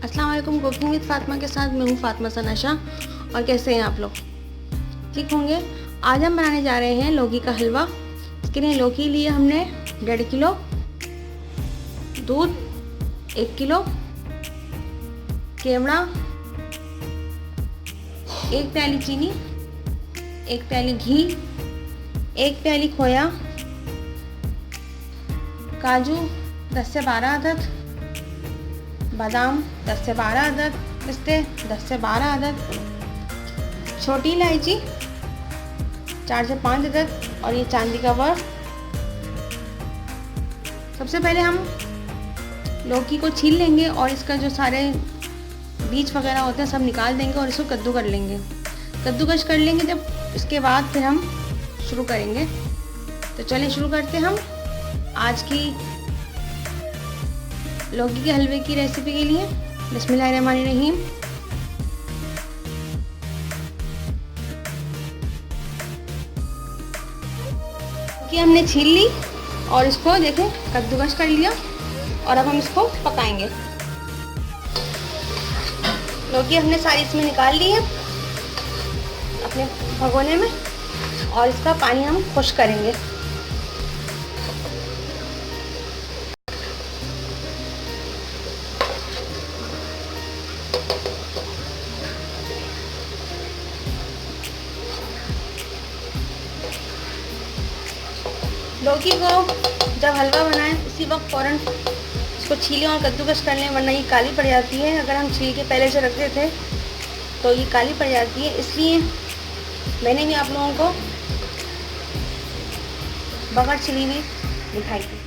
अस्सलाम वालेकुम। Cooking with Fatima के साथ मैं हूँ फातिमा सनाशा। और कैसे हैं आप लोग? ठीक होंगे। आज हम बनाने जा रहे हैं लौकी का हलवा। इसके लिए लौकी लिए हमने 1.5 किलो, दूध 1 किलो, केवड़ा 1 प्याली चीनी, 1 प्याली घी, 1 प्याली खोया, काजू 10 से 12 अदद, बादाम 10 से 12 अदद, पिस्ते 10 से 12 अदद, छोटी इलायची 4 से 5 अदद और ये चांदी का वर। सबसे पहले हम लौकी को छील लेंगे और इसका जो सारे बीज वगैरह होते हैं सब निकाल देंगे और इसको कद्दू कर लेंगे। कद्दूकश कर लेंगे जब, इसके बाद फिर हम शुरू करेंगे। तो चलिए शुरू करते हैं हम आज की लौकी के हलवे की रेसिपी के लिए। बिस्मिल्लाहिर्रहमानिर्रहीम। लौकी हमने छील ली और इसको देखें कद्दूकश कर लिया और अब हम इसको पकाएंगे। लौकी हमने सारी इसमें निकाल ली है अपने भगोने में और इसका पानी हम खुश्क करेंगे। लौकी को जब हलवा बनाएं इसी वक्त फ़ौरन इसको छीलें और कद्दूकस कर लें, वरना ये काली पड़ जाती है। अगर हम छील के पहले से रख देते तो ये काली पड़ जाती है, इसलिए मैंने भी आप लोगों को बगैर छिली हुई दिखाई थी।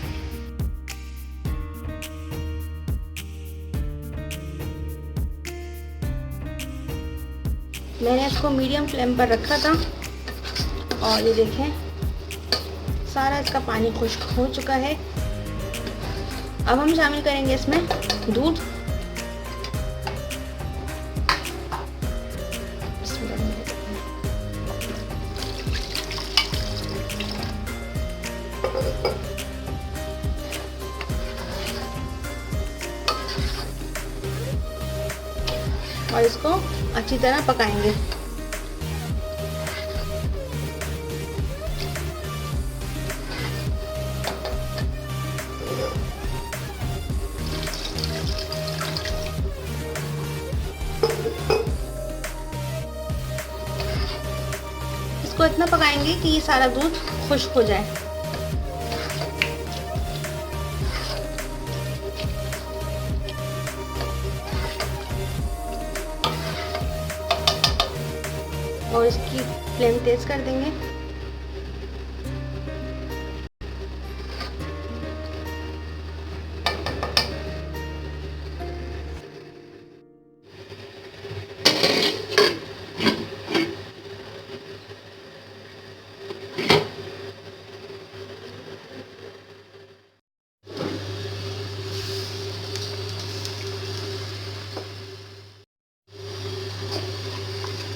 मैंने इसको मीडियम फ्लेम पर रखा था और ये देखें सारा इसका पानी खुश्क हो चुका है। अब हम शामिल करेंगे इसमें दूध। और इसको अच्छी तरह पकाएंगे। इसको इतना पकाएंगे कि ये सारा दूध खुश्क हो जाए। और इसकी फ्लेम तेज कर देंगे।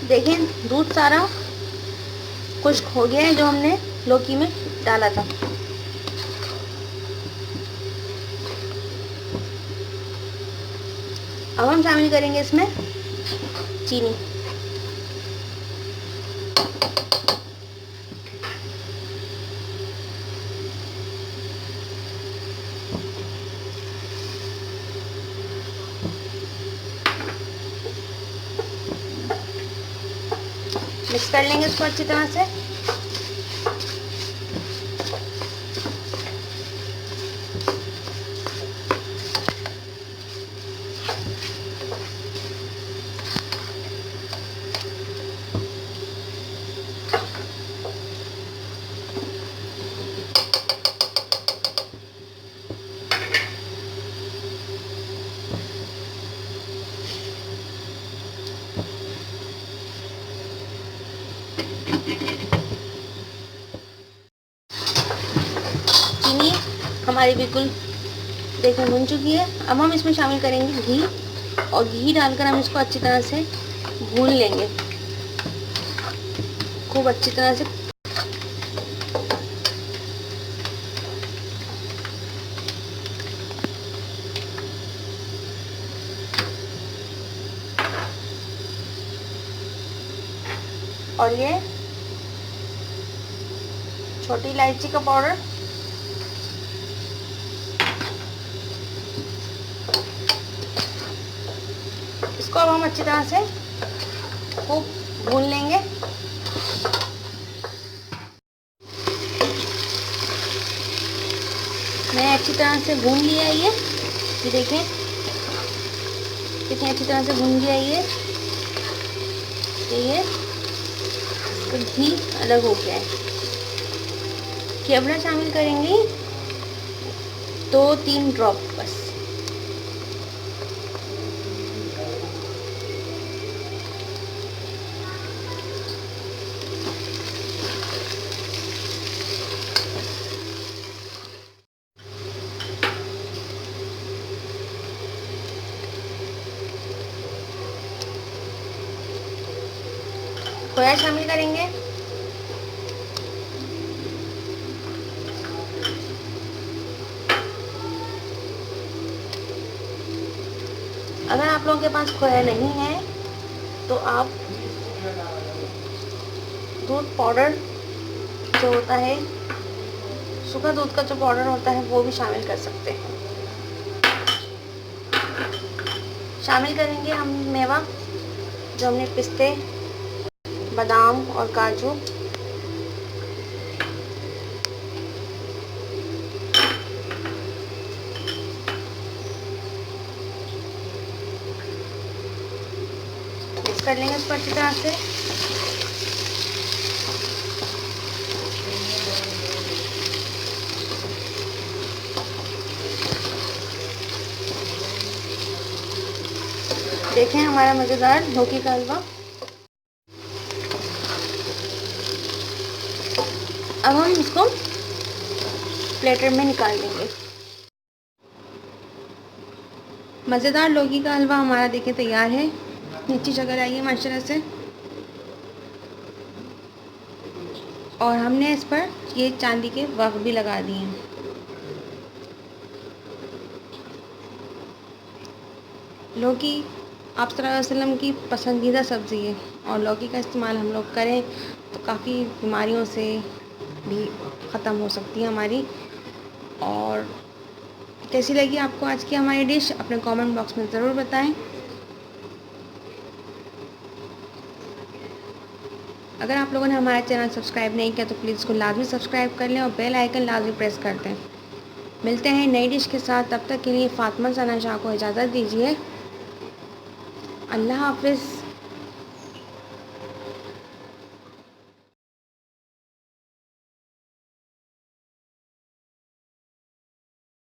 देखें दूध सारा खुश्क हो गया है जो हमने लौकी में डाला था। अब हम शामिल करेंगे इसमें चीनी। मिक्स कर लेंगे इसको अच्छी तरह से। चीनी हमारी बिल्कुल देखें भुन चुकी है। अब हम इसमें शामिल करेंगे घी और घी डालकर हम इसको अच्छी तरह से भून लेंगे, खूब अच्छी तरह से। और ये छोटी इलायची का पाउडर, इसको अब हम अच्छी तरह से खूब भून लेंगे। मैंने अच्छी तरह से भून लिया है ये देखें कितनी अच्छी तरह से भून लिया ये तो घी अलग हो गया है। केवड़ा शामिल करेंगे 2-3 ड्रॉप बस। खोया शामिल करेंगे। अगर आप लोगों के पास खोया नहीं है तो आप दूध पाउडर जो होता है, सूखा दूध का जो पाउडर होता है वो भी शामिल कर सकते हैं। शामिल करेंगे हम मेवा जो हमने पिस्ते, बादाम और काजू, मिक्स कर लेंगे इसको अच्छी तरह से। देखें हमारा मज़ेदार लौकी का हलवा। अब हम इसको प्लेटर में निकाल लेंगे। मज़ेदार लौकी का हलवा हमारा देखें तैयार है। नीचे शक्कर आई है माशाल्लाह से, और हमने इस पर ये चांदी के वर्क भी लगा दिए हैं। लौकी आप सल्लल्लाहु अलैहि वसल्लम की पसंदीदा सब्ज़ी है, और लौकी का इस्तेमाल हम लोग करें तो काफ़ी बीमारियों से भी ख़त्म हो सकती है हमारी। और कैसी लगी आपको आज की हमारी डिश, अपने कमेंट बॉक्स में ज़रूर बताएं। अगर आप लोगों ने हमारा चैनल सब्सक्राइब नहीं किया तो प्लीज़ इसको लाजमी सब्सक्राइब कर लें और बेल आइकन लाजमी प्रेस कर दें। मिलते हैं नई डिश के साथ, तब तक के लिए फ़ातिमा सना शाह को इजाज़त दीजिए। अल्लाह हाफ़िज़।